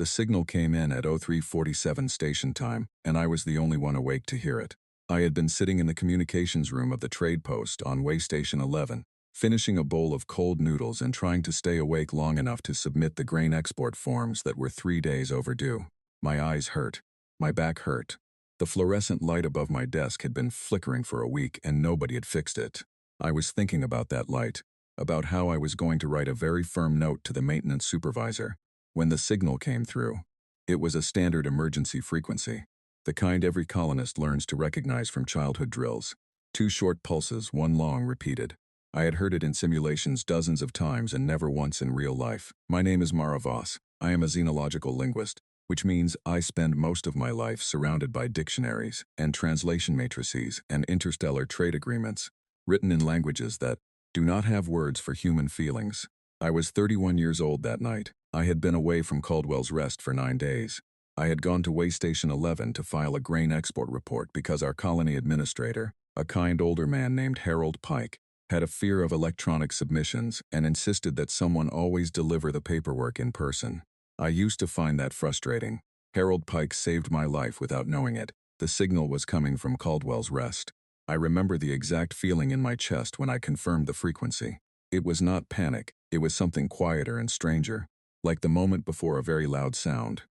The signal came in at 03:47 station time, and I was the only one awake to hear it. I had been sitting in the communications room of the trade post on way station 11, finishing a bowl of cold noodles and trying to stay awake long enough to submit the grain export forms that were 3 days overdue. My eyes hurt. My back hurt. The fluorescent light above my desk had been flickering for a week and nobody had fixed it. I was thinking about that light, about how I was going to write a very firm note to the maintenance supervisor, when the signal came through. It was a standard emergency frequency, the kind every colonist learns to recognize from childhood drills. 2 short pulses, 1 long, repeated. I had heard it in simulations dozens of times and never once in real life. My name is Mara Voss. I am a xenological linguist, which means I spend most of my life surrounded by dictionaries and translation matrices and interstellar trade agreements, written in languages that do not have words for human feelings. I was 31 years old that night. I had been away from Caldwell's Rest for 9 days. I had gone to way station 11 to file a grain export report because our colony administrator, a kind older man named Harold Pike, had a fear of electronic submissions and insisted that someone always deliver the paperwork in person. I used to find that frustrating. Harold Pike saved my life without knowing it. The signal was coming from Caldwell's Rest. I remember the exact feeling in my chest when I confirmed the frequency. It was not panic. It was something quieter and stranger, like the moment before a very loud sound,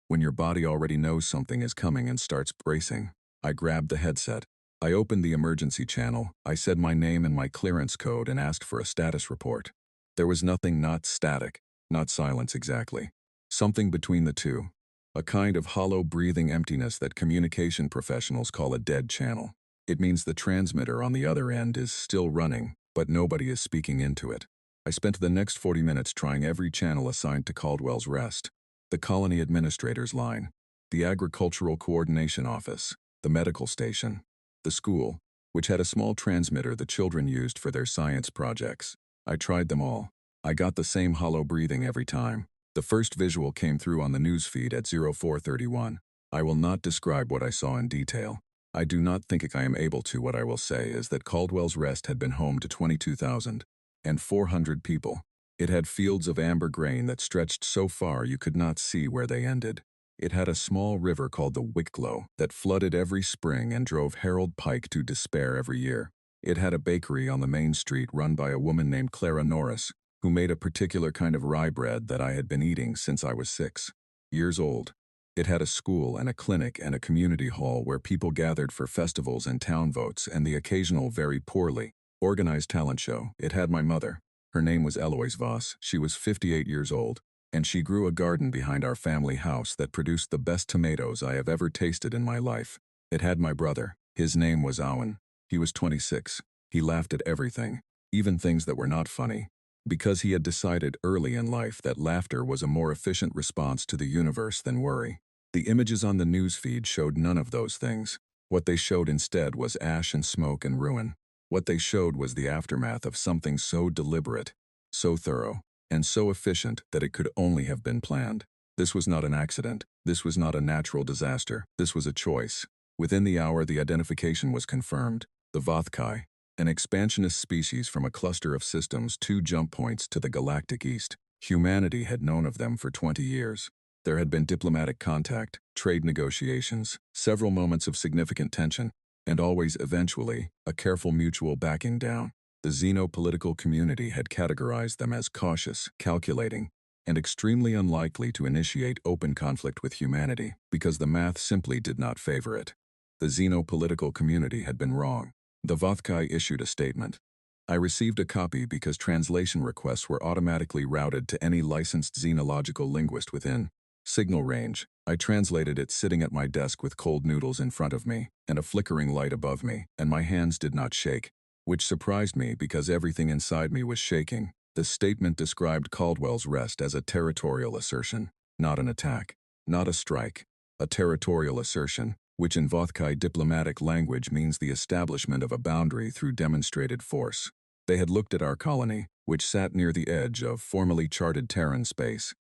when your body already knows something is coming and starts bracing. I grabbed the headset. I opened the emergency channel. I said my name and my clearance code and asked for a status report. There was nothing, not static, not silence exactly. Something between the two. A kind of hollow breathing emptiness that communication professionals call a dead channel. It means the transmitter on the other end is still running, but nobody is speaking into it. I spent the next 40 minutes trying every channel assigned to Caldwell's Rest. The colony administrator's line, the agricultural coordination office, the medical station, the school, which had a small transmitter the children used for their science projects. I tried them all. I got the same hollow breathing every time. The first visual came through on the news feed at 0431. I will not describe what I saw in detail. I do not think I am able to. What I will say is that Caldwell's Rest had been home to 22,400 people. It had fields of amber grain that stretched so far you could not see where they ended. It had a small river called the Wicklow that flooded every spring and drove Harold Pike to despair every year. It had a bakery on the main street run by a woman named Clara Norris, who made a particular kind of rye bread that I had been eating since I was 6 years old. It had a school and a clinic and a community hall where people gathered for festivals and town votes and the occasional very poorly organized talent show. It had my mother. Her name was Eloise Voss. She was 58 years old, and she grew a garden behind our family house that produced the best tomatoes I have ever tasted in my life. It had my brother. His name was Owen. He was 26. He laughed at everything, even things that were not funny, because he had decided early in life that laughter was a more efficient response to the universe than worry. The images on the news feed showed none of those things. What they showed instead was ash and smoke and ruin. What they showed was the aftermath of something so deliberate, so thorough, and so efficient that it could only have been planned. This was not an accident. This was not a natural disaster. This was a choice. Within the hour, the identification was confirmed. The Vothkai, an expansionist species from a cluster of systems 2 jump points to the galactic east. Humanity had known of them for 20 years. There had been diplomatic contact, trade negotiations, several moments of significant tension, and always, eventually, a careful mutual backing down. The xenopolitical community had categorized them as cautious, calculating, and extremely unlikely to initiate open conflict with humanity because the math simply did not favor it. The xenopolitical community had been wrong. The Vothkai issued a statement. I received a copy because translation requests were automatically routed to any licensed xenological linguist within signal range. I translated it sitting at my desk with cold noodles in front of me and a flickering light above me, and my hands did not shake, which surprised me because everything inside me was shaking. The statement described Caldwell's Rest as a territorial assertion, not an attack, not a strike, a territorial assertion, which in Vothkai diplomatic language means the establishment of a boundary through demonstrated force. They had looked at our colony, which sat near the edge of formerly charted Terran space,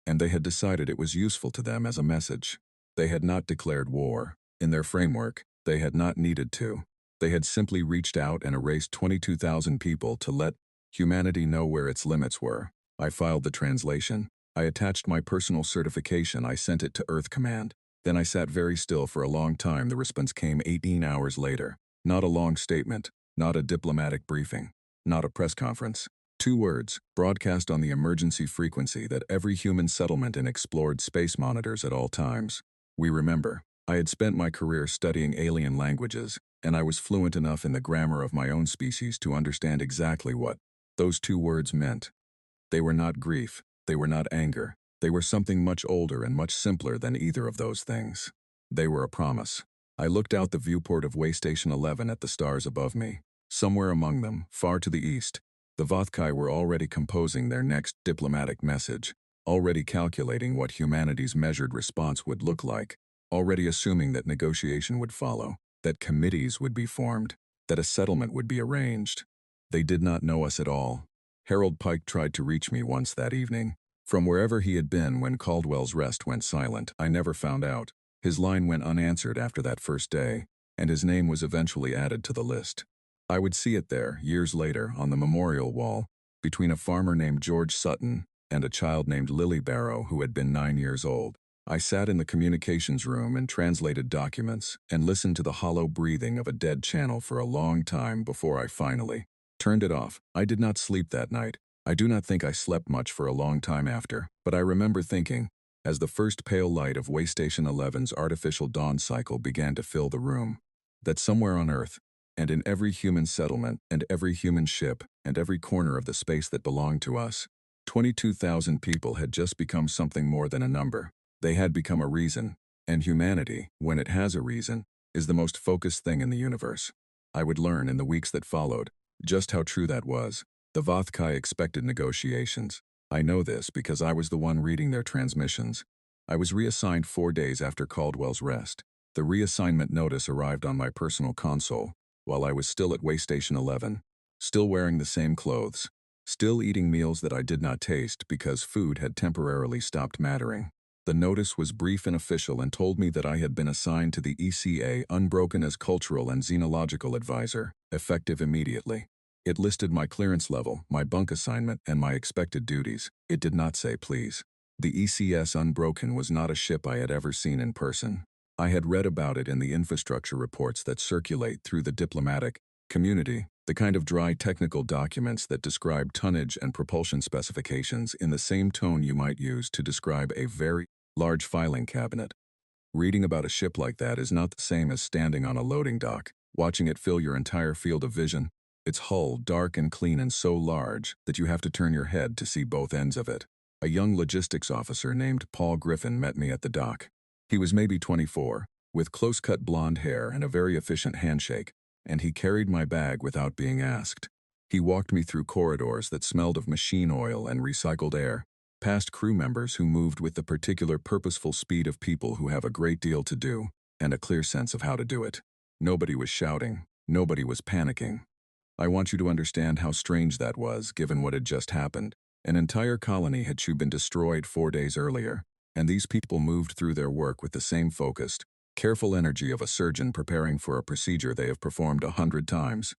and they had decided it was useful to them as a message. They had not declared war. In their framework, they had not needed to. They had simply reached out and erased 22,000 people to let humanity know where its limits were. I filed the translation. I attached my personal certification. I sent it to Earth Command. Then I sat very still for a long time. The response came 18 hours later. Not a long statement, not a diplomatic briefing, not a press conference. 2 words, broadcast on the emergency frequency that every human settlement in explored space monitors at all times. We remember. I had spent my career studying alien languages, and I was fluent enough in the grammar of my own species to understand exactly what those 2 words meant. They were not grief, they were not anger, they were something much older and much simpler than either of those things. They were a promise. I looked out the viewport of Waystation 11 at the stars above me. Somewhere among them, far to the east, the Vothkai were already composing their next diplomatic message, already calculating what humanity's measured response would look like, already assuming that negotiation would follow, that committees would be formed, that a settlement would be arranged. They did not know us at all. Harold Pike tried to reach me once that evening. From wherever he had been when Caldwell's Rest went silent, I never found out. His line went unanswered after that first day, and his name was eventually added to the list. I would see it there, years later, on the memorial wall, between a farmer named George Sutton and a child named Lily Barrow who had been 9 years old. I sat in the communications room and translated documents and listened to the hollow breathing of a dead channel for a long time before I finally turned it off. I did not sleep that night. I do not think I slept much for a long time after, but I remember thinking, as the first pale light of Waystation 11's artificial dawn cycle began to fill the room, that somewhere on Earth, and in every human settlement and every human ship and every corner of the space that belonged to us, 22,000 people had just become something more than a number. They had become a reason, and humanity, when it has a reason, is the most focused thing in the universe. I would learn in the weeks that followed just how true that was. The Vothkai expected negotiations. I know this because I was the one reading their transmissions. I was reassigned 4 days after Caldwell's Rest. The reassignment notice arrived on my personal console while I was still at Waystation 11, still wearing the same clothes, still eating meals that I did not taste because food had temporarily stopped mattering. The notice was brief and official and told me that I had been assigned to the ECA Unbroken as Cultural and Xenological Advisor, effective immediately. It listed my clearance level, my bunk assignment, and my expected duties. It did not say please. The ECS Unbroken was not a ship I had ever seen in person. I had read about it in the infrastructure reports that circulate through the diplomatic community, the kind of dry technical documents that describe tonnage and propulsion specifications in the same tone you might use to describe a very large filing cabinet. Reading about a ship like that is not the same as standing on a loading dock, watching it fill your entire field of vision. Its hull dark and clean and so large that you have to turn your head to see both ends of it. A young logistics officer named Paul Griffin met me at the dock. He was maybe 24, with close-cut blonde hair and a very efficient handshake, and he carried my bag without being asked. He walked me through corridors that smelled of machine oil and recycled air, past crew members who moved with the particular purposeful speed of people who have a great deal to do and a clear sense of how to do it. Nobody was shouting. Nobody was panicking. I want you to understand how strange that was, given what had just happened. An entire colony had been destroyed 4 days earlier, and these people moved through their work with the same focused, careful energy of a surgeon preparing for a procedure they have performed 100 times.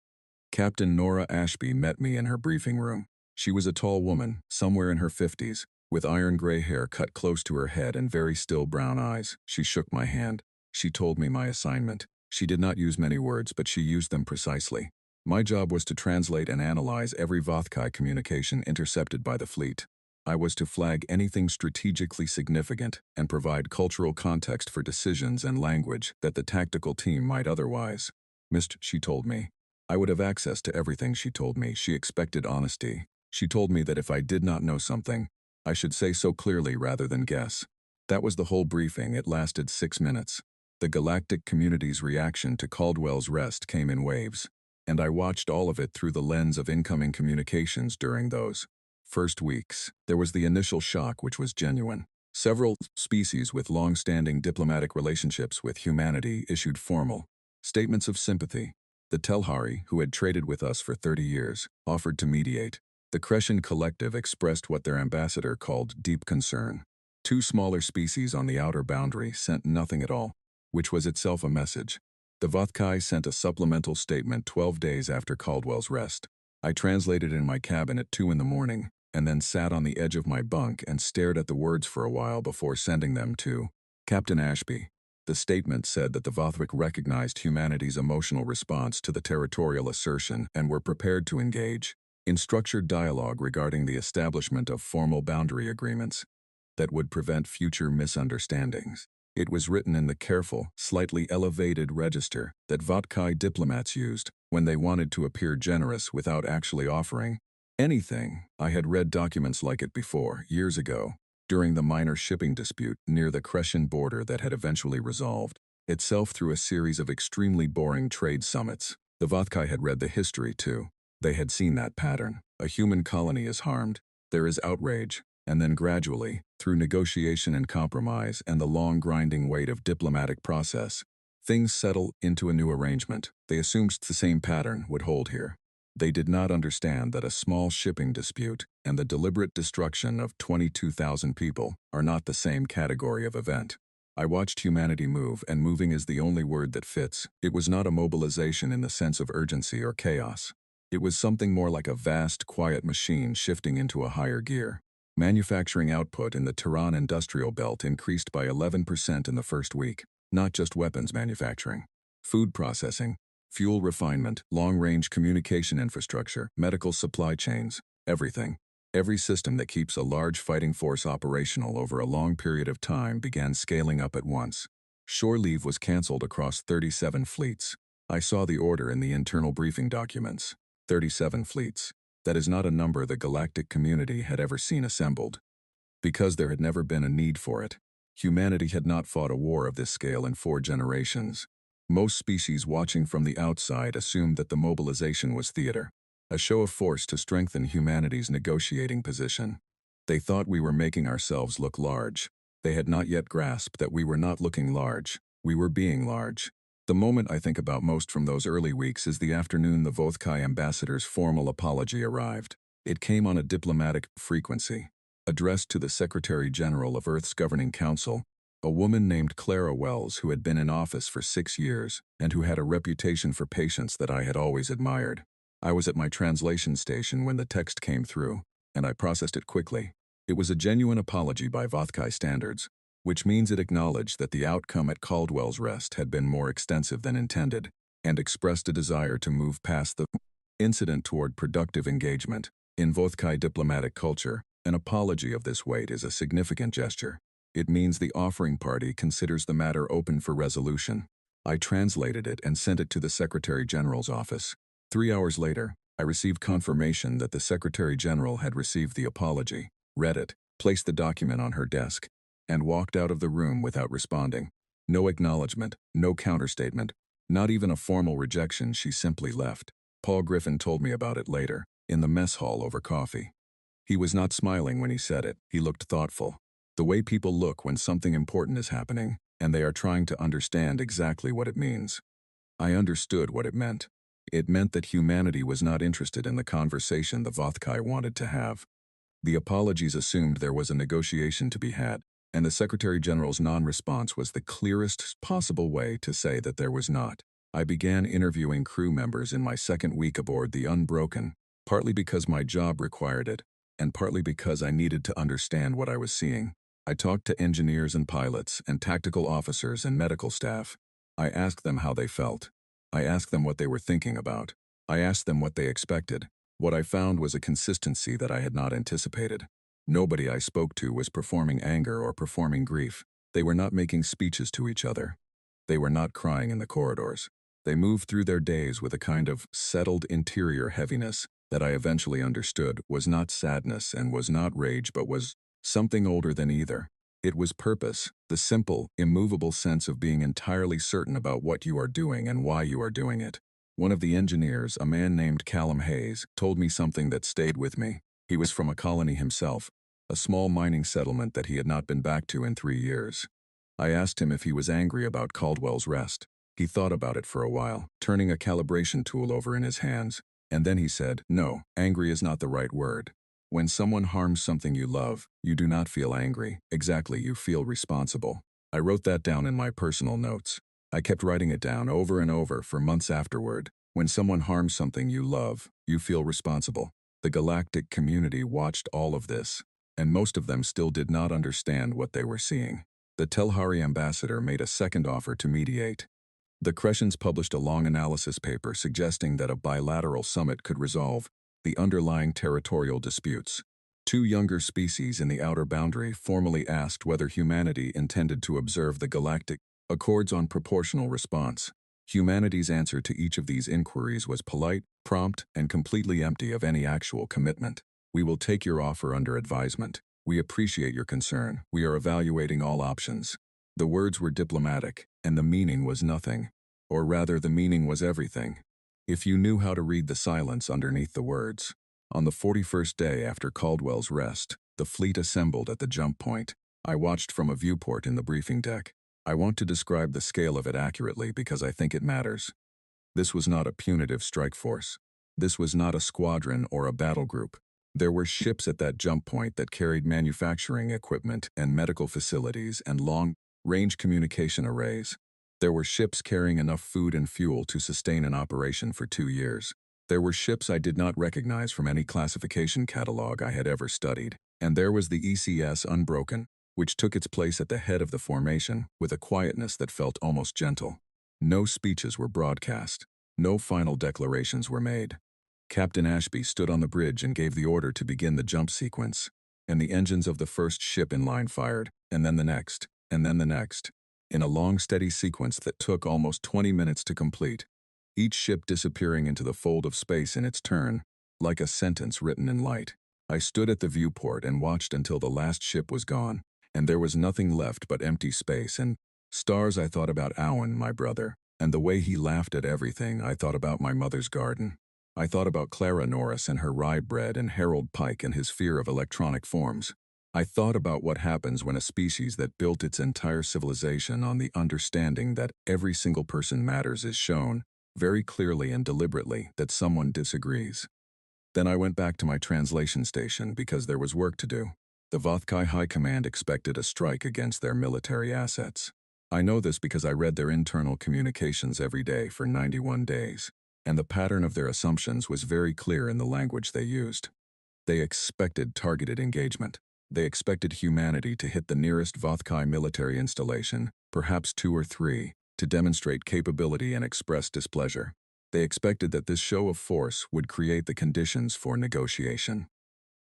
Captain Nora Ashby met me in her briefing room. She was a tall woman, somewhere in her 50s, with iron gray hair cut close to her head and very still brown eyes. She shook my hand. She told me my assignment. She did not use many words, but she used them precisely. My job was to translate and analyze every Vothkai communication intercepted by the fleet. I was to flag anything strategically significant and provide cultural context for decisions and language that the tactical team might otherwise missed, she told me. I would have access to everything, she told me. She expected honesty. She told me that if I did not know something, I should say so clearly rather than guess. That was the whole briefing. It lasted 6 minutes. The galactic community's reaction to Caldwell's Rest came in waves, and I watched all of it through the lens of incoming communications during those first weeks. There was the initial shock, which was genuine. Several species with long-standing diplomatic relationships with humanity issued formal statements of sympathy. The Telhari, who had traded with us for 30 years, offered to mediate. The Crescent Collective expressed what their ambassador called deep concern. 2 smaller species on the outer boundary sent nothing at all, which was itself a message. The Vothkai sent a supplemental statement 12 days after Caldwell's Rest. I translated in my cabin at 2 in the morning, and then sat on the edge of my bunk and stared at the words for a while before sending them to Captain Ashby. The statement said that the Vothwick recognized humanity's emotional response to the territorial assertion and were prepared to engage in structured dialogue regarding the establishment of formal boundary agreements that would prevent future misunderstandings. It was written in the careful, slightly elevated register that Vatkai diplomats used when they wanted to appear generous without actually offering anything. I had read documents like it before, years ago, during the minor shipping dispute near the Crescent border that had eventually resolved itself through a series of extremely boring trade summits. The Vatkai had read the history, too. They had seen that pattern. A human colony is harmed. There is outrage. And then gradually, through negotiation and compromise and the long grinding weight of diplomatic process, things settle into a new arrangement. They assumed the same pattern would hold here. They did not understand that a small shipping dispute and the deliberate destruction of 22,000 people are not the same category of event. I watched humanity move, and moving is the only word that fits. It was not a mobilization in the sense of urgency or chaos. It was something more like a vast, quiet machine shifting into a higher gear. Manufacturing output in the Tehran industrial belt increased by 11% in the first week. Not just weapons manufacturing. Food processing, fuel refinement, long-range communication infrastructure, medical supply chains, everything. Every system that keeps a large fighting force operational over a long period of time began scaling up at once. Shore leave was canceled across 37 fleets. I saw the order in the internal briefing documents. 37 fleets. That is not a number the galactic community had ever seen assembled. Because there had never been a need for it. Humanity had not fought a war of this scale in 4 generations. Most species watching from the outside assumed that the mobilization was theater, a show of force to strengthen humanity's negotiating position. They thought we were making ourselves look large. They had not yet grasped that we were not looking large, we were being large. The moment I think about most from those early weeks is the afternoon the Vothkai ambassador's formal apology arrived. It came on a diplomatic frequency, addressed to the Secretary General of Earth's Governing Council, a woman named Clara Wells who had been in office for 6 years and who had a reputation for patience that I had always admired. I was at my translation station when the text came through, and I processed it quickly. It was a genuine apology by Vothkai standards, which means it acknowledged that the outcome at Caldwell's Rest had been more extensive than intended, and expressed a desire to move past the incident toward productive engagement. In Vothkai diplomatic culture, an apology of this weight is a significant gesture. It means the offering party considers the matter open for resolution. I translated it and sent it to the Secretary General's office. 3 hours later, I received confirmation that the Secretary General had received the apology, read it, placed the document on her desk, and walked out of the room without responding. No acknowledgement, no counterstatement, not even a formal rejection. She simply left. Paul Griffin told me about it later, in the mess hall over coffee. He was not smiling when he said it. He looked thoughtful. The way people look when something important is happening, and they are trying to understand exactly what it means. I understood what it meant. It meant that humanity was not interested in the conversation the Vothkai wanted to have. The apologies assumed there was a negotiation to be had, and the Secretary General's non-response was the clearest possible way to say that there was not. I began interviewing crew members in my second week aboard the Unbroken, partly because my job required it, and partly because I needed to understand what I was seeing. I talked to engineers and pilots and tactical officers and medical staff. I asked them how they felt. I asked them what they were thinking about. I asked them what they expected. What I found was a consistency that I had not anticipated. Nobody I spoke to was performing anger or performing grief. They were not making speeches to each other. They were not crying in the corridors. They moved through their days with a kind of settled interior heaviness that I eventually understood was not sadness and was not rage but was something older than either. It was purpose, the simple, immovable sense of being entirely certain about what you are doing and why you are doing it. One of the engineers, a man named Callum Hayes, told me something that stayed with me. He was from a colony himself, a small mining settlement that he had not been back to in 3 years. I asked him if he was angry about Caldwell's Rest. He thought about it for a while, turning a calibration tool over in his hands, and then he said, "No, angry is not the right word. When someone harms something you love, you do not feel angry. Exactly, you feel responsible." I wrote that down in my personal notes. I kept writing it down over and over for months afterward. When someone harms something you love, you feel responsible. The galactic community watched all of this, and most of them still did not understand what they were seeing. The Telhari ambassador made a second offer to mediate. The Crescents published a long analysis paper suggesting that a bilateral summit could resolve the underlying territorial disputes. Two younger species in the outer boundary formally asked whether humanity intended to observe the galactic accords on proportional response. Humanity's answer to each of these inquiries was polite, prompt, and completely empty of any actual commitment. We will take your offer under advisement. We appreciate your concern. We are evaluating all options. The words were diplomatic, and the meaning was nothing. Or rather, the meaning was everything. If you knew how to read the silence underneath the words. On the 41st day after Caldwell's rest, the fleet assembled at the jump point. I watched from a viewport in the briefing deck. I want to describe the scale of it accurately because I think it matters. This was not a punitive strike force. This was not a squadron or a battle group. There were ships at that jump point that carried manufacturing equipment and medical facilities and long-range communication arrays. There were ships carrying enough food and fuel to sustain an operation for 2 years. There were ships I did not recognize from any classification catalog I had ever studied. And there was the ECS Unbroken, which took its place at the head of the formation with a quietness that felt almost gentle. No speeches were broadcast. No final declarations were made. Captain Ashby stood on the bridge and gave the order to begin the jump sequence, and the engines of the first ship in line fired, and then the next, and then the next, in a long steady sequence that took almost 20 minutes to complete, each ship disappearing into the fold of space in its turn, like a sentence written in light. I stood at the viewport and watched until the last ship was gone, and there was nothing left but empty space and stars. I thought about Owen, my brother, and the way he laughed at everything. I thought about my mother's garden. I thought about Clara Norris and her rye bread and Harold Pike and his fear of electronic forms. I thought about what happens when a species that built its entire civilization on the understanding that every single person matters is shown, very clearly and deliberately, that someone disagrees. Then I went back to my translation station because there was work to do. The Vothkai High Command expected a strike against their military assets. I know this because I read their internal communications every day for 91 days. And the pattern of their assumptions was very clear in the language they used. They expected targeted engagement. They expected humanity to hit the nearest Vothkai military installation, perhaps 2 or 3, to demonstrate capability and express displeasure. They expected that this show of force would create the conditions for negotiation.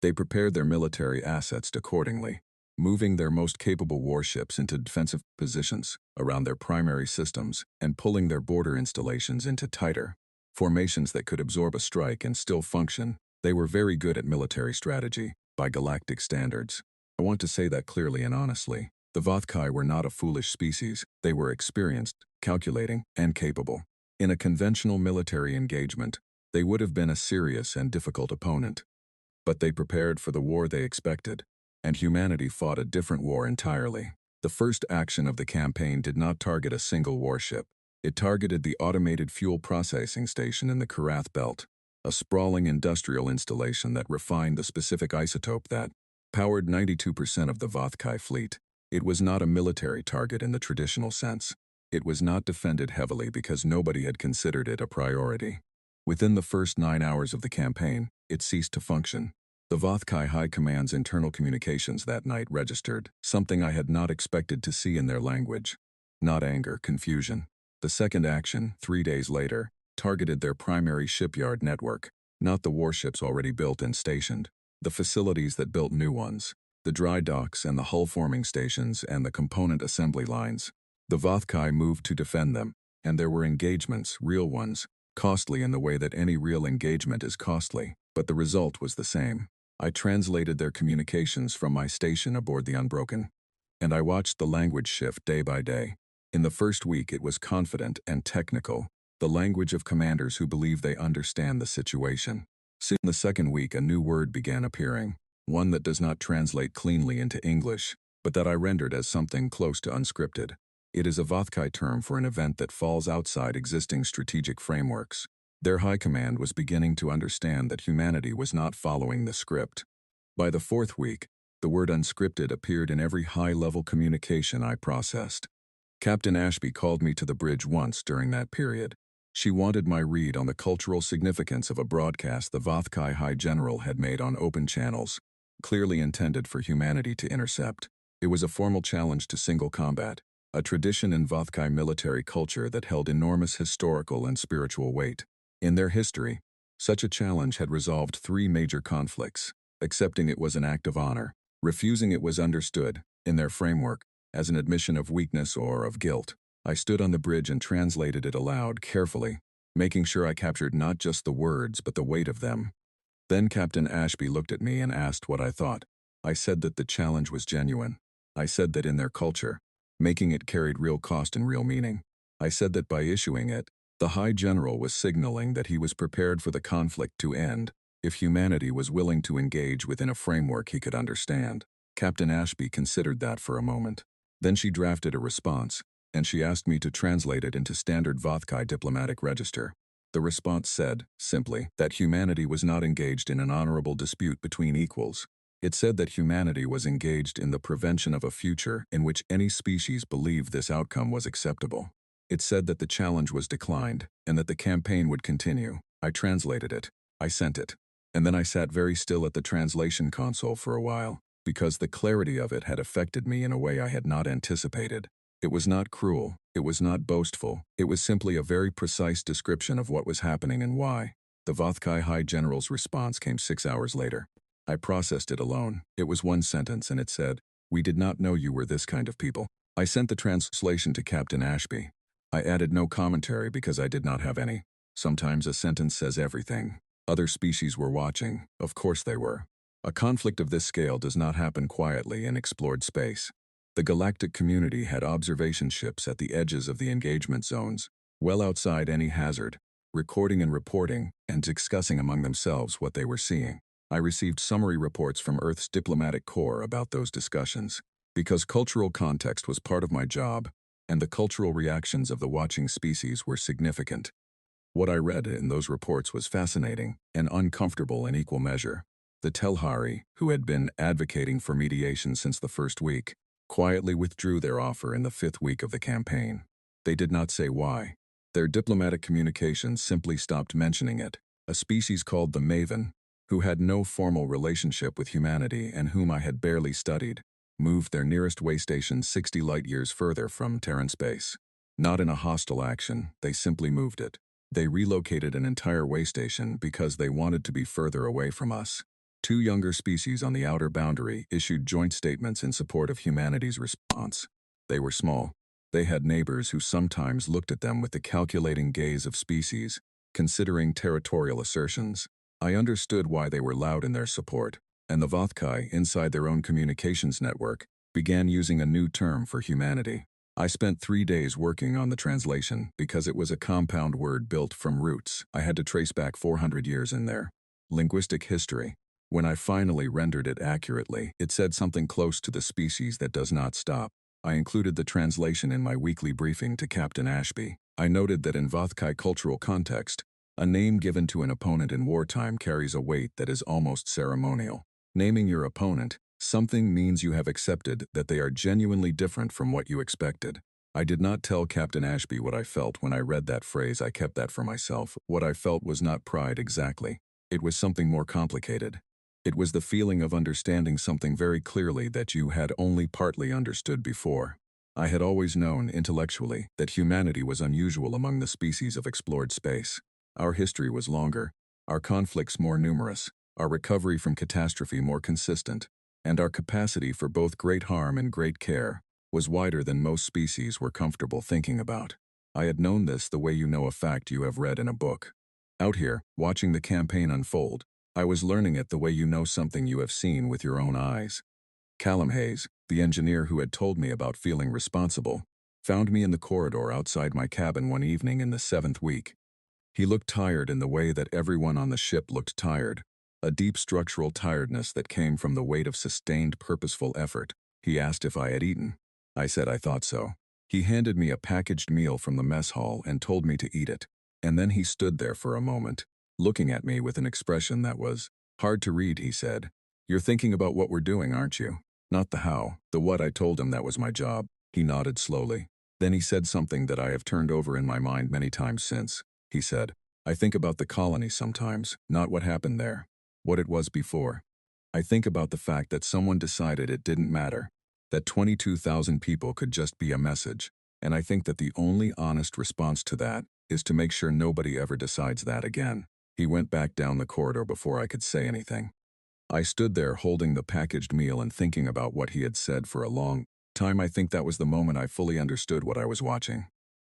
They prepared their military assets accordingly, moving their most capable warships into defensive positions around their primary systems and pulling their border installations into tighter formations that could absorb a strike and still function. They were very good at military strategy, by galactic standards. I want to say that clearly and honestly. The Vothkai were not a foolish species. They were experienced, calculating, and capable. In a conventional military engagement, they would have been a serious and difficult opponent. But they prepared for the war they expected, and humanity fought a different war entirely. The first action of the campaign did not target a single warship. It targeted the automated fuel processing station in the Karath Belt, a sprawling industrial installation that refined the specific isotope that powered 92% of the Vothkai fleet. It was not a military target in the traditional sense. It was not defended heavily because nobody had considered it a priority. Within the first 9 hours of the campaign, it ceased to function. The Vothkai High Command's internal communications that night registered something I had not expected to see in their language. Not anger, confusion. The second action, 3 days later, targeted their primary shipyard network, not the warships already built and stationed, the facilities that built new ones, the dry docks and the hull-forming stations and the component assembly lines. The Vothkai moved to defend them, and there were engagements, real ones, costly in the way that any real engagement is costly, but the result was the same. I translated their communications from my station aboard the Unbroken, and I watched the language shift day by day. In the first week it was confident and technical, the language of commanders who believe they understand the situation. Soon the second week a new word began appearing, one that does not translate cleanly into English, but that I rendered as something close to unscripted. It is a Vothkai term for an event that falls outside existing strategic frameworks. Their high command was beginning to understand that humanity was not following the script. By the fourth week, the word unscripted appeared in every high-level communication I processed. Captain Ashby called me to the bridge once during that period. She wanted my read on the cultural significance of a broadcast the HFY High General had made on open channels, clearly intended for humanity to intercept. It was a formal challenge to single combat, a tradition in HFY military culture that held enormous historical and spiritual weight. In their history, such a challenge had resolved 3 major conflicts. Accepting it was an act of honor. Refusing it was understood, in their framework, as an admission of weakness or of guilt. I stood on the bridge and translated it aloud, carefully, making sure I captured not just the words but the weight of them. Then Captain Ashby looked at me and asked what I thought. I said that the challenge was genuine. I said that in their culture, making it carried real cost and real meaning. I said that by issuing it, the High General was signaling that he was prepared for the conflict to end if humanity was willing to engage within a framework he could understand. Captain Ashby considered that for a moment. Then she drafted a response, and she asked me to translate it into standard HFY diplomatic register. The response said, simply, that humanity was not engaged in an honorable dispute between equals. It said that humanity was engaged in the prevention of a future in which any species believed this outcome was acceptable. It said that the challenge was declined, and that the campaign would continue. I translated it. I sent it. And then I sat very still at the translation console for a while, because the clarity of it had affected me in a way I had not anticipated. It was not cruel, it was not boastful, it was simply a very precise description of what was happening and why. The HFY High General's response came 6 hours later. I processed it alone. It was 1 sentence and it said, "We did not know you were this kind of people." I sent the translation to Captain Ashby. I added no commentary because I did not have any. Sometimes a sentence says everything. Other species were watching. Of course they were. A conflict of this scale does not happen quietly in explored space. The galactic community had observation ships at the edges of the engagement zones, well outside any hazard, recording and reporting, and discussing among themselves what they were seeing. I received summary reports from Earth's diplomatic corps about those discussions. Because cultural context was part of my job, and the cultural reactions of the watching species were significant. What I read in those reports was fascinating and uncomfortable in equal measure. The Telhari, who had been advocating for mediation since the first week, quietly withdrew their offer in the 5th week of the campaign. They did not say why. Their diplomatic communications simply stopped mentioning it. A species called the Maven, who had no formal relationship with humanity and whom I had barely studied, moved their nearest way station 60 light-years further from Terran space. Not in a hostile action, they simply moved it. They relocated an entire way station because they wanted to be further away from us. 2 younger species on the outer boundary issued joint statements in support of humanity's response. They were small. They had neighbors who sometimes looked at them with the calculating gaze of species, considering territorial assertions. I understood why they were loud in their support, and the HFY, inside their own communications network, began using a new term for humanity. I spent 3 days working on the translation because it was a compound word built from roots. I had to trace back 400 years in their linguistic history. When I finally rendered it accurately, it said something close to the species that does not stop. I included the translation in my weekly briefing to Captain Ashby. I noted that in HFY cultural context, a name given to an opponent in wartime carries a weight that is almost ceremonial. Naming your opponent, something means you have accepted that they are genuinely different from what you expected. I did not tell Captain Ashby what I felt when I read that phrase. I kept that for myself. What I felt was not pride exactly. It was something more complicated. It was the feeling of understanding something very clearly that you had only partly understood before. I had always known, intellectually, that humanity was unusual among the species of explored space. Our history was longer, our conflicts more numerous, our recovery from catastrophe more consistent, and our capacity for both great harm and great care was wider than most species were comfortable thinking about. I had known this the way you know a fact you have read in a book. Out here, watching the campaign unfold, I was learning it the way you know something you have seen with your own eyes. Callum Hayes, the engineer who had told me about feeling responsible, found me in the corridor outside my cabin one evening in the 7th week. He looked tired in the way that everyone on the ship looked tired, a deep structural tiredness that came from the weight of sustained purposeful effort. He asked if I had eaten. I said I thought so. He handed me a packaged meal from the mess hall and told me to eat it. And then he stood there for a moment, looking at me with an expression that was hard to read. He said, "You're thinking about what we're doing, aren't you? Not the how, the what." I told him that was my job. He nodded slowly. Then he said something that I have turned over in my mind many times since. he said. I think about the colony sometimes, not what happened there, what it was before. I think about the fact that someone decided it didn't matter, that 22,000 people could just be a message, and I think that the only honest response to that is to make sure nobody ever decides that again. He went back down the corridor before I could say anything. I stood there holding the packaged meal and thinking about what he had said for a long time. I think that was the moment I fully understood what I was watching.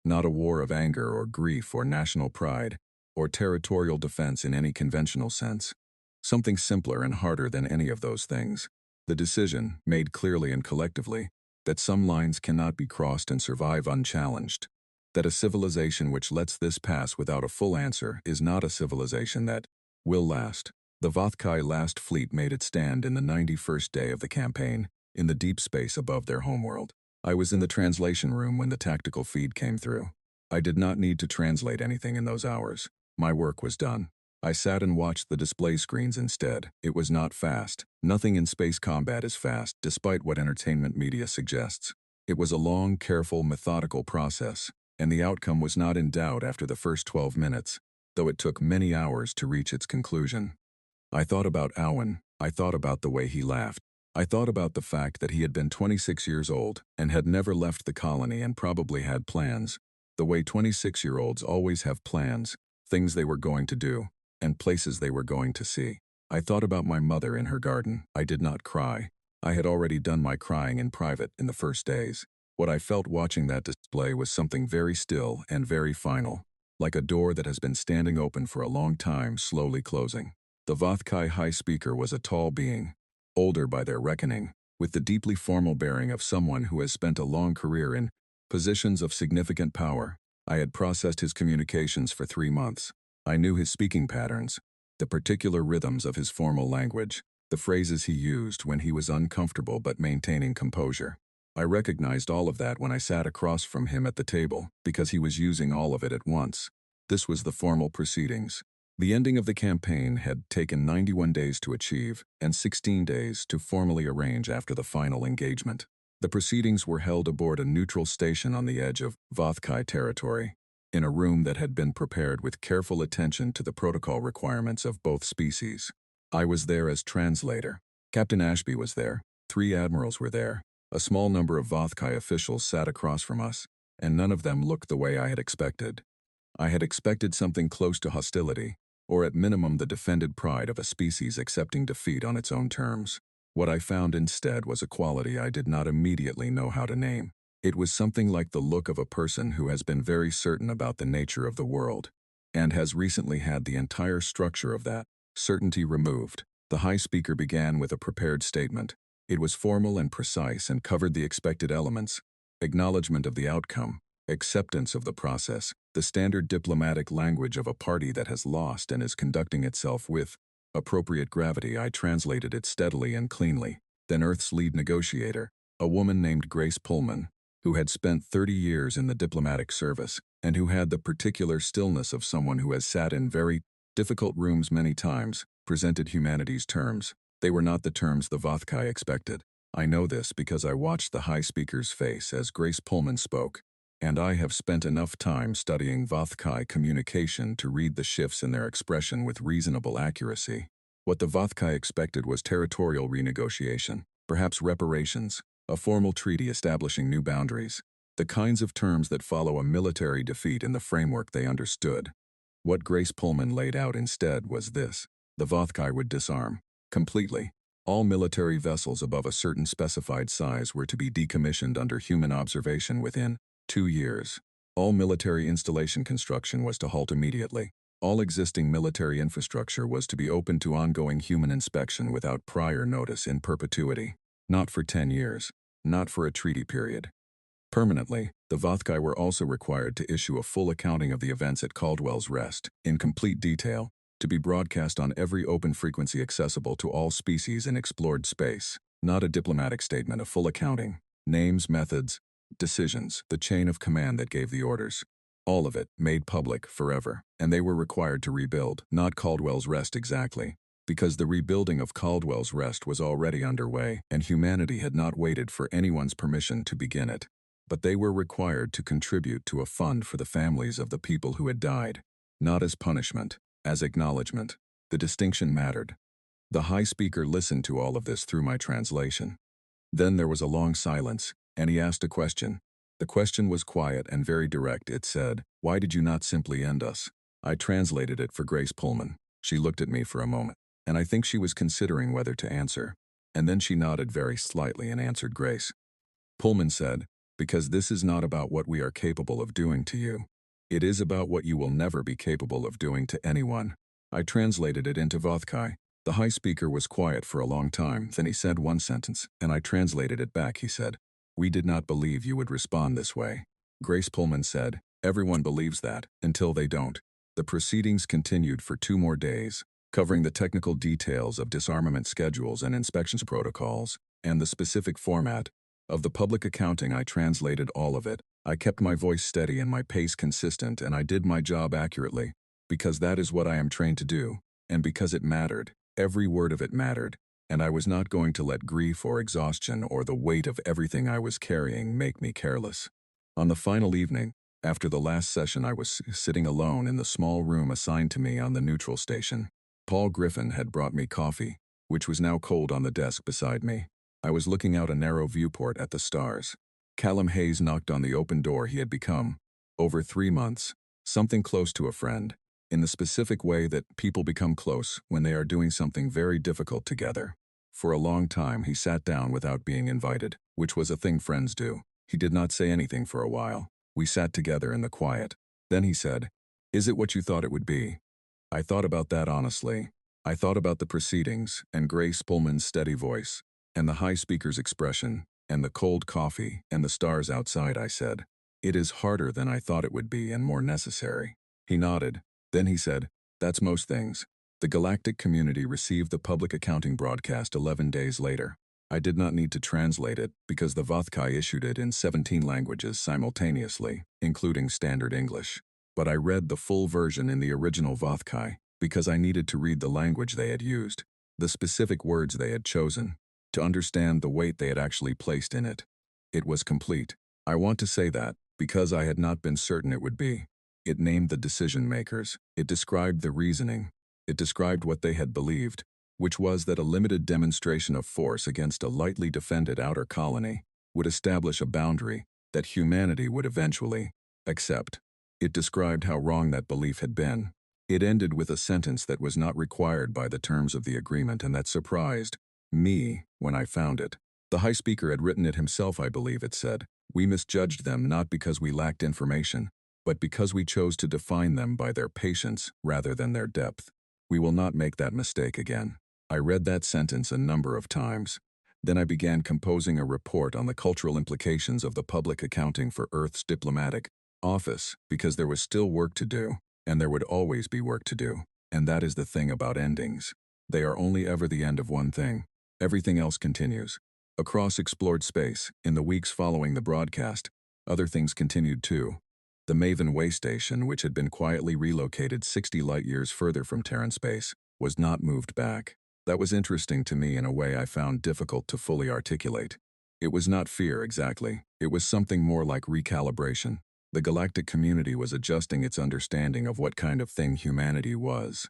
Not a war of anger or grief or national pride or territorial defense in any conventional sense. Something simpler and harder than any of those things. The decision, made clearly and collectively, that some lines cannot be crossed and survive unchallenged. That a civilization which lets this pass without a full answer is not a civilization that will last. The Vothkai last fleet made its stand in the 91st day of the campaign, in the deep space above their homeworld. I was in the translation room when the tactical feed came through. I did not need to translate anything in those hours. My work was done. I sat and watched the display screens instead. It was not fast. Nothing in space combat is fast, despite what entertainment media suggests. It was a long, careful, methodical process, and the outcome was not in doubt after the first 12 minutes, though it took many hours to reach its conclusion. I thought about Owen. I thought about the way he laughed. I thought about the fact that he had been 26 years old and had never left the colony and probably had plans. The way 26-year-olds always have plans, things they were going to do, and places they were going to see. I thought about my mother in her garden. I did not cry. I had already done my crying in private in the first days. What I felt watching that display was something very still and very final, like a door that has been standing open for a long time, slowly closing. The Vothkai high speaker was a tall being, older by their reckoning, with the deeply formal bearing of someone who has spent a long career in positions of significant power. I had processed his communications for 3 months. I knew his speaking patterns, the particular rhythms of his formal language, the phrases he used when he was uncomfortable but maintaining composure. I recognized all of that when I sat across from him at the table, because he was using all of it at once. This was the formal proceedings. The ending of the campaign had taken 91 days to achieve, and 16 days to formally arrange after the final engagement. The proceedings were held aboard a neutral station on the edge of Vothkai territory, in a room that had been prepared with careful attention to the protocol requirements of both species. I was there as translator. Captain Ashby was there. 3 admirals were there. A small number of Vothkai officials sat across from us, and none of them looked the way I had expected. I had expected something close to hostility, or at minimum the defended pride of a species accepting defeat on its own terms. What I found instead was a quality I did not immediately know how to name. It was something like the look of a person who has been very certain about the nature of the world, and has recently had the entire structure of that certainty removed. The high speaker began with a prepared statement. It was formal and precise and covered the expected elements: acknowledgement of the outcome, acceptance of the process, the standard diplomatic language of a party that has lost and is conducting itself with appropriate gravity. I translated it steadily and cleanly. Then Earth's lead negotiator, a woman named Grace Pullman, who had spent 30 years in the diplomatic service, and who had the particular stillness of someone who has sat in very difficult rooms many times, presented humanity's terms. They were not the terms the Vothkai expected. I know this because I watched the high speaker's face as Grace Pullman spoke, and I have spent enough time studying Vothkai communication to read the shifts in their expression with reasonable accuracy. What the Vothkai expected was territorial renegotiation, perhaps reparations, a formal treaty establishing new boundaries, the kinds of terms that follow a military defeat in the framework they understood. What Grace Pullman laid out instead was this: the Vothkai would disarm, completely. All military vessels above a certain specified size were to be decommissioned under human observation within 2 years. All military installation construction was to halt immediately. All existing military infrastructure was to be open to ongoing human inspection without prior notice in perpetuity. Not for 10 years. Not for a treaty period. Permanently, the Vothkai were also required to issue a full accounting of the events at Caldwell's Rest, in complete detail, to be broadcast on every open frequency accessible to all species in explored space. Not a diplomatic statement, a full accounting. Names, methods, decisions, the chain of command that gave the orders. All of it made public forever, and they were required to rebuild, not Caldwell's Rest exactly, because the rebuilding of Caldwell's Rest was already underway, and humanity had not waited for anyone's permission to begin it. But they were required to contribute to a fund for the families of the people who had died. not as punishment, as acknowledgement. The distinction mattered. The high speaker listened to all of this through my translation. Then there was a long silence, and he asked a question. The question was quiet and very direct. It said, "Why did you not simply end us?" I translated it for Grace Pullman. She looked at me for a moment, and I think she was considering whether to answer. And then she nodded very slightly and answered Grace. Pullman said, "Because this is not about what we are capable of doing to you. It is about what you will never be capable of doing to anyone." I translated it into Vothkai. The high speaker was quiet for a long time, then he said one sentence, and I translated it back. He said, "We did not believe you would respond this way." Grace Pullman said, "Everyone believes that, until they don't." The proceedings continued for 2 more days, covering the technical details of disarmament schedules and inspections protocols, and the specific format of the public accounting. I translated all of it. I kept my voice steady and my pace consistent, and I did my job accurately, because that is what I am trained to do, and because it mattered. Every word of it mattered, and I was not going to let grief or exhaustion or the weight of everything I was carrying make me careless. On the final evening, after the last session, I was sitting alone in the small room assigned to me on the neutral station. Paul Griffin had brought me coffee, which was now cold on the desk beside me. I was looking out a narrow viewport at the stars. Callum Hayes knocked on the open door he had become, over 3 months, something close to a friend, in the specific way that people become close when they are doing something very difficult together. For a long time he sat down without being invited, which was a thing friends do. He did not say anything for a while. We sat together in the quiet. Then he said, "Is it what you thought it would be?" I thought about that honestly. I thought about the proceedings, and Grace Pullman's steady voice, and the high speaker's expression, and the cold coffee, and the stars outside. I said, "It is harder than I thought it would be and more necessary." He nodded. Then he said, "That's most things." The galactic community received the public accounting broadcast 11 days later. I did not need to translate it because the Vothkai issued it in 17 languages simultaneously, including Standard English. But I read the full version in the original Vothkai because I needed to read the language they had used, the specific words they had chosen, to understand the weight they had actually placed in it. It was complete. I want to say that, because I had not been certain it would be. It named the decision makers. It described the reasoning. It described what they had believed, which was that a limited demonstration of force against a lightly defended outer colony would establish a boundary that humanity would eventually accept. It described how wrong that belief had been. It ended with a sentence that was not required by the terms of the agreement and that surprised me when I found it. The high speaker had written it himself, I believe. It said, "We misjudged them not because we lacked information, but because we chose to define them by their patience rather than their depth. We will not make that mistake again." I read that sentence a number of times. Then I began composing a report on the cultural implications of the public accounting for Earth's diplomatic office, because there was still work to do, and there would always be work to do. And that is the thing about endings. They are only ever the end of one thing. Everything else continues. Across explored space, in the weeks following the broadcast, other things continued too. The Maven way station, which had been quietly relocated 60 light-years further from Terran space, was not moved back. That was interesting to me in a way I found difficult to fully articulate. It was not fear exactly. It was something more like recalibration. The galactic community was adjusting its understanding of what kind of thing humanity was.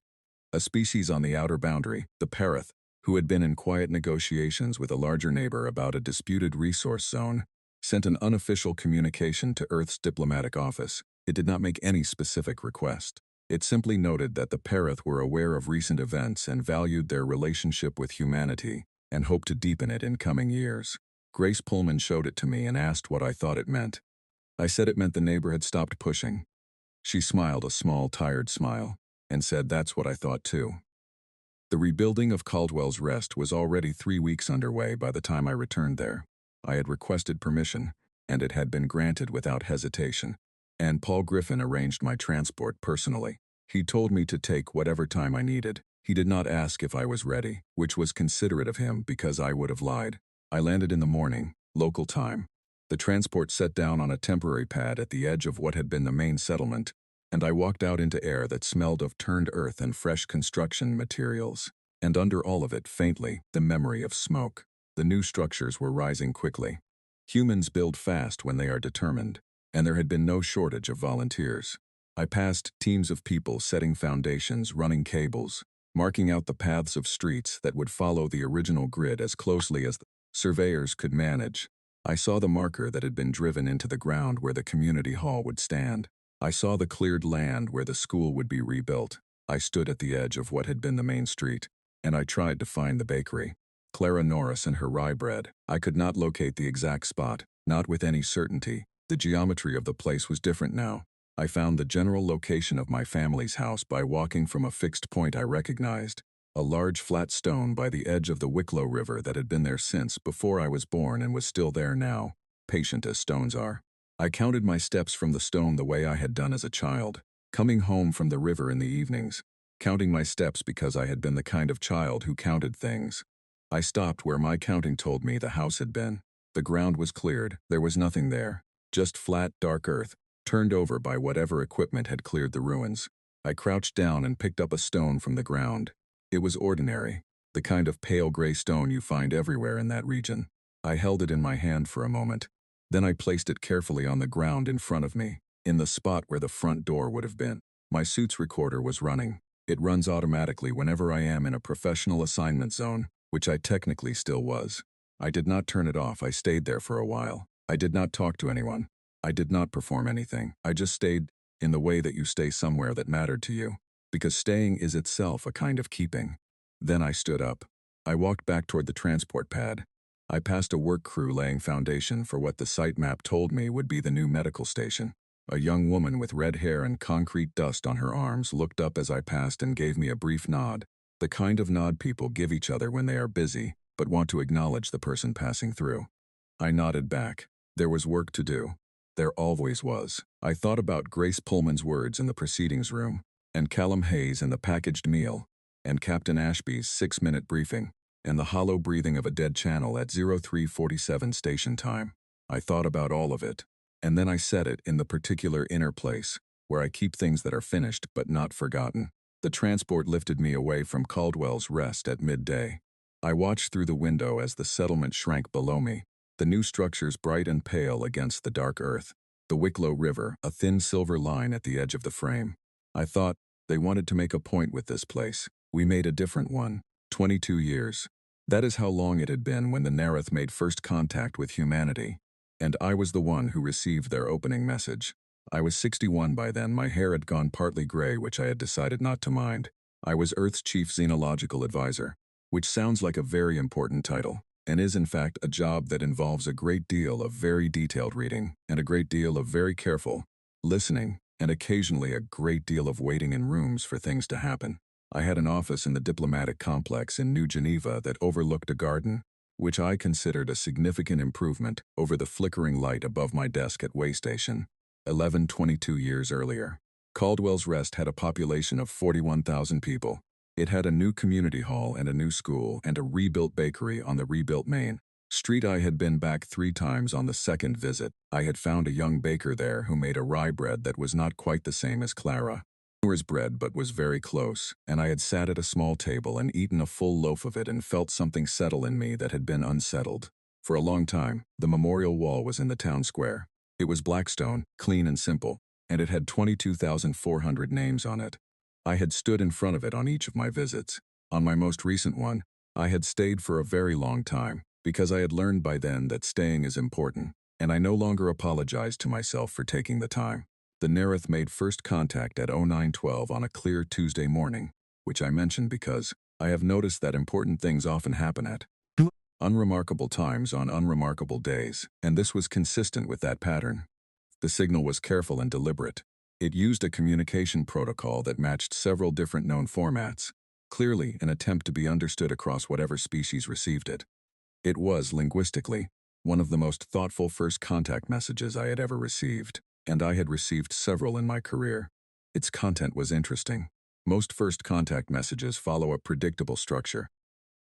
A species on the outer boundary, the Parath, who had been in quiet negotiations with a larger neighbor about a disputed resource zone, sent an unofficial communication to Earth's diplomatic office. It did not make any specific request. It simply noted that the Parath were aware of recent events and valued their relationship with humanity and hoped to deepen it in coming years. Grace Pullman showed it to me and asked what I thought it meant. I said it meant the neighbor had stopped pushing. She smiled a small, tired smile and said that's what I thought too. The rebuilding of Caldwell's Rest was already 3 weeks underway by the time I returned there. I had requested permission, and it had been granted without hesitation, and Paul Griffin arranged my transport personally. He told me to take whatever time I needed. He did not ask if I was ready, which was considerate of him because I would have lied. I landed in the morning, local time. The transport set down on a temporary pad at the edge of what had been the main settlement, and I walked out into air that smelled of turned earth and fresh construction materials. And under all of it, faintly, the memory of smoke. The new structures were rising quickly. Humans build fast when they are determined, and there had been no shortage of volunteers. I passed teams of people setting foundations, running cables, marking out the paths of streets that would follow the original grid as closely as the surveyors could manage. I saw the marker that had been driven into the ground where the community hall would stand. I saw the cleared land where the school would be rebuilt. I stood at the edge of what had been the main street, and I tried to find the bakery. Clara Norris and her rye bread. I could not locate the exact spot, not with any certainty. The geometry of the place was different now. I found the general location of my family's house by walking from a fixed point I recognized, a large flat stone by the edge of the Wicklow River that had been there since before I was born and was still there now, patient as stones are. I counted my steps from the stone the way I had done as a child, coming home from the river in the evenings, counting my steps because I had been the kind of child who counted things. I stopped where my counting told me the house had been. The ground was cleared, there was nothing there, just flat, dark earth, turned over by whatever equipment had cleared the ruins. I crouched down and picked up a stone from the ground. It was ordinary, the kind of pale gray stone you find everywhere in that region. I held it in my hand for a moment. Then I placed it carefully on the ground in front of me, in the spot where the front door would have been. My suit's recorder was running. It runs automatically whenever I am in a professional assignment zone, which I technically still was. I did not turn it off. I stayed there for a while. I did not talk to anyone. I did not perform anything. I just stayed in the way that you stay somewhere that mattered to you, because staying is itself a kind of keeping. Then I stood up. I walked back toward the transport pad. I passed a work crew laying foundation for what the site map told me would be the new medical station. A young woman with red hair and concrete dust on her arms looked up as I passed and gave me a brief nod, the kind of nod people give each other when they are busy, but want to acknowledge the person passing through. I nodded back. There was work to do. There always was. I thought about Grace Pullman's words in the proceedings room, and Callum Hayes and the packaged meal, and Captain Ashby's 6-minute briefing, and the hollow breathing of a dead channel at 0347 station time. I thought about all of it, and then I said it in the particular inner place, where I keep things that are finished but not forgotten. The transport lifted me away from Caldwell's Rest at midday. I watched through the window as the settlement shrank below me, the new structures bright and pale against the dark earth, the Wicklow River, a thin silver line at the edge of the frame. I thought, they wanted to make a point with this place. We made a different one. 22 years. That is how long it had been when the Nereth made first contact with humanity, and I was the one who received their opening message. I was 61 by then. My hair had gone partly gray, which I had decided not to mind. I was Earth's chief xenological advisor, which sounds like a very important title, and is in fact a job that involves a great deal of very detailed reading, and a great deal of very careful listening, and occasionally a great deal of waiting in rooms for things to happen. I had an office in the diplomatic complex in New Geneva that overlooked a garden, which I considered a significant improvement over the flickering light above my desk at Waystation. 22 years earlier. Caldwell's Rest had a population of 41,000 people. It had a new community hall and a new school and a rebuilt bakery on the rebuilt main street. I had been back 3 times on the second visit. I had found a young baker there who made a rye bread that was not quite the same as Clara Noor's bread but was very close, and I had sat at a small table and eaten a full loaf of it and felt something settle in me that had been unsettled. For a long time, the memorial wall was in the town square. It was blackstone, clean and simple, and it had 22,400 names on it. I had stood in front of it on each of my visits. On my most recent one, I had stayed for a very long time, because I had learned by then that staying is important, and I no longer apologized to myself for taking the time. The Nereth made first contact at 0912 on a clear Tuesday morning, which I mentioned because I have noticed that important things often happen at unremarkable times on unremarkable days, and this was consistent with that pattern. The signal was careful and deliberate. It used a communication protocol that matched several different known formats, clearly an attempt to be understood across whatever species received it. It was, linguistically, one of the most thoughtful first contact messages I had ever received, and I had received several in my career. Its content was interesting. Most first contact messages follow a predictable structure.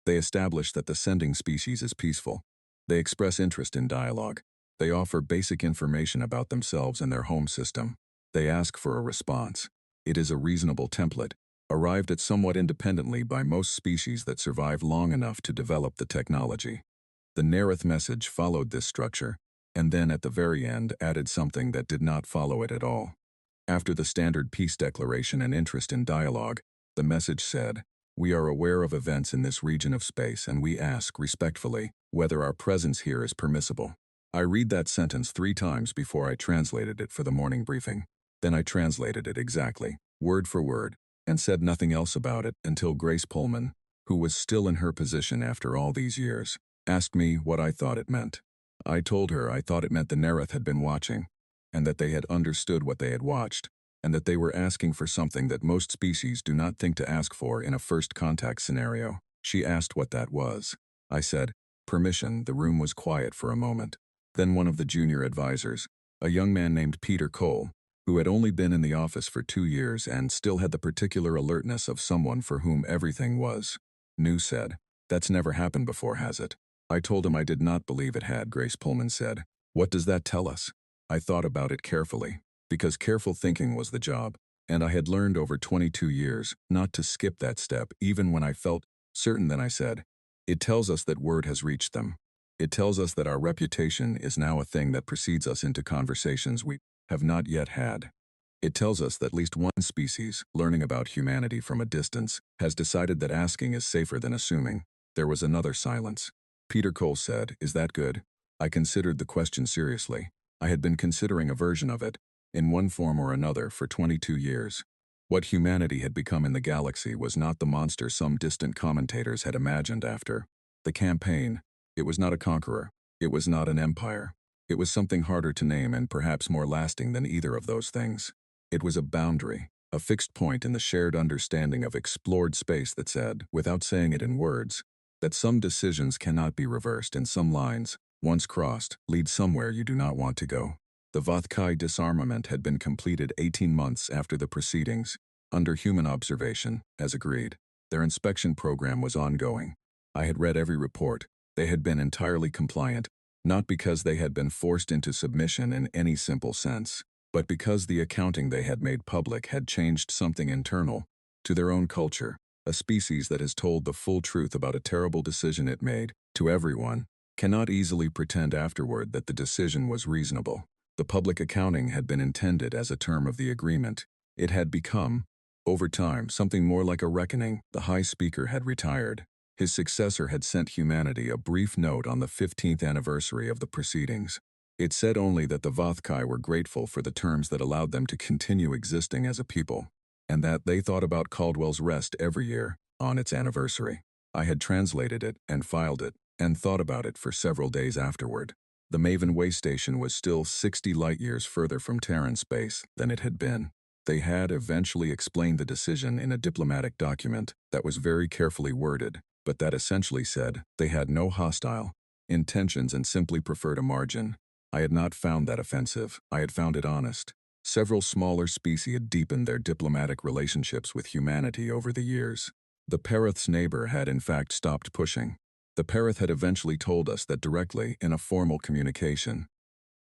They establish that the sending species is peaceful. They express interest in dialogue. They offer basic information about themselves and their home system. They ask for a response. It is a reasonable template, arrived at somewhat independently by most species that survive long enough to develop the technology. The Nereth message followed this structure, and then at the very end added something that did not follow it at all. After the standard peace declaration and interest in dialogue, the message said, "We are aware of events in this region of space and we ask, respectfully, whether our presence here is permissible." I read that sentence 3 times before I translated it for the morning briefing. Then I translated it exactly, word for word, and said nothing else about it until Grace Pullman, who was still in her position after all these years, asked me what I thought it meant. I told her I thought it meant the Nereth had been watching, and that they had understood what they had watched, and that they were asking for something that most species do not think to ask for in a first contact scenario. She asked what that was. I said, "Permission." The room was quiet for a moment. Then one of the junior advisors, a young man named Peter Cole, who had only been in the office for 2 years and still had the particular alertness of someone for whom everything was new, said, "That's never happened before, has it?" I told him I did not believe it had. Grace Pullman said, "What does that tell us?" I thought about it carefully, because careful thinking was the job, and I had learned over 22 years not to skip that step even when I felt certain. Then I said, "It tells us that word has reached them. It tells us that our reputation is now a thing that precedes us into conversations we have not yet had. It tells us that at least one species, learning about humanity from a distance, has decided that asking is safer than assuming." There was another silence. Peter Cole said, "Is that good?" I considered the question seriously. I had been considering a version of it, in one form or another, for 22 years. What humanity had become in the galaxy was not the monster some distant commentators had imagined after the campaign. It was not a conqueror. It was not an empire. It was something harder to name and perhaps more lasting than either of those things. It was a boundary, a fixed point in the shared understanding of explored space that said, without saying it in words, that some decisions cannot be reversed and some lines, once crossed, lead somewhere you do not want to go. The Voth-Kai disarmament had been completed 18 months after the proceedings, under human observation, as agreed. Their inspection program was ongoing. I had read every report. They had been entirely compliant, not because they had been forced into submission in any simple sense, but because the accounting they had made public had changed something internal to their own culture. A species that has told the full truth about a terrible decision it made, to everyone, cannot easily pretend afterward that the decision was reasonable. The public accounting had been intended as a term of the agreement. It had become, over time, something more like a reckoning. The High Speaker had retired. His successor had sent humanity a brief note on the 15th anniversary of the proceedings. It said only that the Voth-Kai were grateful for the terms that allowed them to continue existing as a people, and that they thought about Caldwell's rest every year, on its anniversary. I had translated it and filed it, and thought about it for several days afterward. The Maven way station was still 60 light-years further from Terran space than it had been. They had eventually explained the decision in a diplomatic document that was very carefully worded, but that essentially said they had no hostile intentions and simply preferred a margin. I had not found that offensive. I had found it honest. Several smaller species had deepened their diplomatic relationships with humanity over the years. The Perith's neighbor had in fact stopped pushing. The Perith had eventually told us that directly in a formal communication,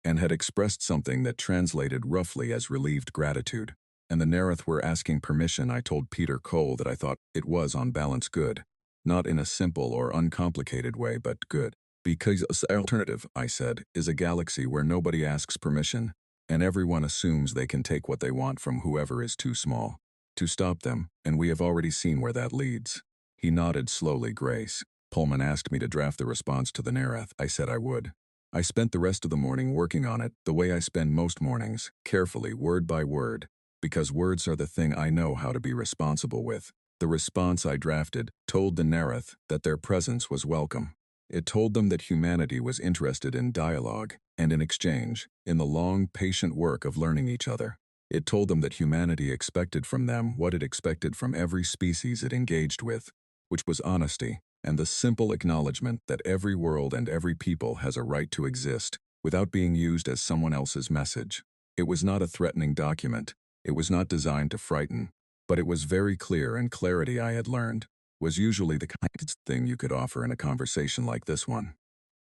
and had expressed something that translated roughly as relieved gratitude. And the Nereth were asking permission. I told Peter Cole that I thought it was on balance good. Not in a simple or uncomplicated way, but good. Because the alternative, I said, is a galaxy where nobody asks permission, and everyone assumes they can take what they want from whoever is too small to stop them, and we have already seen where that leads. He nodded slowly. Grace Pullman asked me to draft the response to the Nereth. I said I would. I spent the rest of the morning working on it, the way I spend most mornings, carefully, word by word, because words are the thing I know how to be responsible with. The response I drafted told the Nereth that their presence was welcome. It told them that humanity was interested in dialogue and in exchange, in the long, patient work of learning each other. It told them that humanity expected from them what it expected from every species it engaged with, which was honesty and the simple acknowledgement that every world and every people has a right to exist without being used as someone else's message. It was not a threatening document. It was not designed to frighten, but it was very clear, and clarity, I had learned, was usually the kindest thing you could offer in a conversation like this one.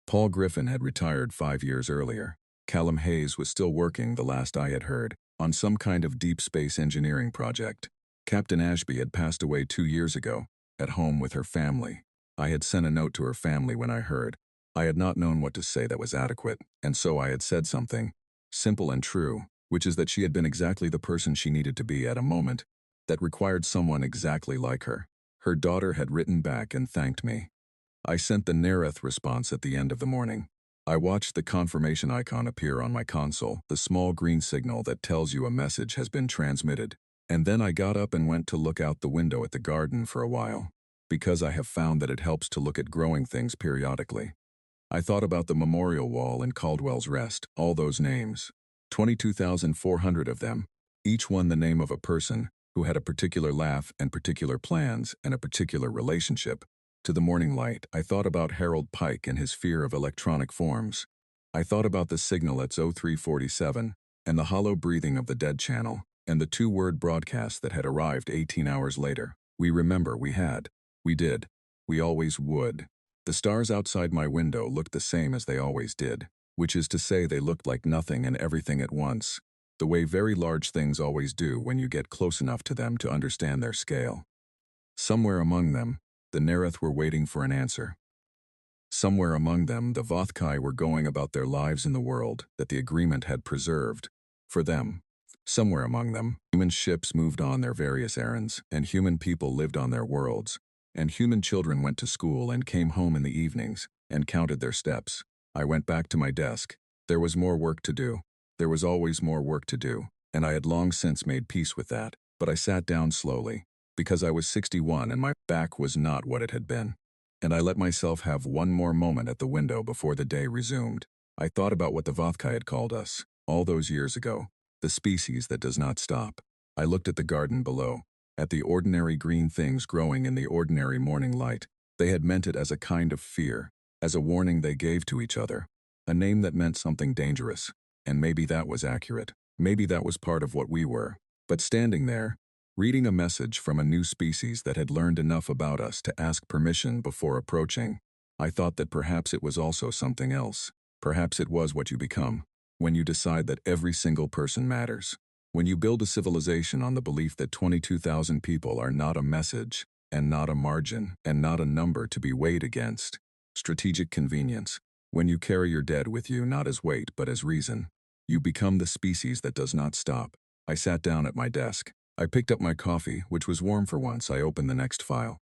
Paul Griffin had retired 5 years earlier. Callum Hayes was still working, the last I had heard, on some kind of deep space engineering project. Captain Ashby had passed away 2 years ago, at home with her family. I had sent a note to her family when I heard. I had not known what to say that was adequate, and so I had said something simple and true, which is that she had been exactly the person she needed to be at a moment that required someone exactly like her. Her daughter had written back and thanked me. I sent the Nereth response at the end of the morning. I watched the confirmation icon appear on my console, the small green signal that tells you a message has been transmitted. And then I got up and went to look out the window at the garden for a while, because I have found that it helps to look at growing things periodically. I thought about the memorial wall in Caldwell's Rest, all those names. 22,400 of them, each one the name of a person who had a particular laugh and particular plans and a particular relationship. To the morning light, I thought about Harold Pike and his fear of electronic forms. I thought about the signal at 0347 and the hollow breathing of the dead channel and the two-word broadcast that had arrived 18 hours later. We remember we had. We did. We always would. The stars outside my window looked the same as they always did, which is to say they looked like nothing and everything at once, the way very large things always do when you get close enough to them to understand their scale. Somewhere among them, the Nereth were waiting for an answer. Somewhere among them, the Vothkai were going about their lives in the world that the agreement had preserved. For them. Somewhere among them, human ships moved on their various errands, and human people lived on their worlds, and human children went to school and came home in the evenings, and counted their steps. I went back to my desk. There was more work to do. There was always more work to do, and I had long since made peace with that, but I sat down slowly, because I was 61 and my back was not what it had been. And I let myself have one more moment at the window before the day resumed. I thought about what the Vothkai had called us, all those years ago, the species that does not stop. I looked at the garden below, at the ordinary green things growing in the ordinary morning light. They had meant it as a kind of fear, as a warning they gave to each other, a name that meant something dangerous, and maybe that was accurate. Maybe that was part of what we were. But standing there, reading a message from a new species that had learned enough about us to ask permission before approaching, I thought that perhaps it was also something else. Perhaps it was what you become, when you decide that every single person matters. When you build a civilization on the belief that 22,000 people are not a message, and not a margin, and not a number to be weighed against. Strategic convenience. When you carry your dead with you not as weight but as reason. You become the species that does not stop. I sat down at my desk. I picked up my coffee, which was warm for once. I opened the next file.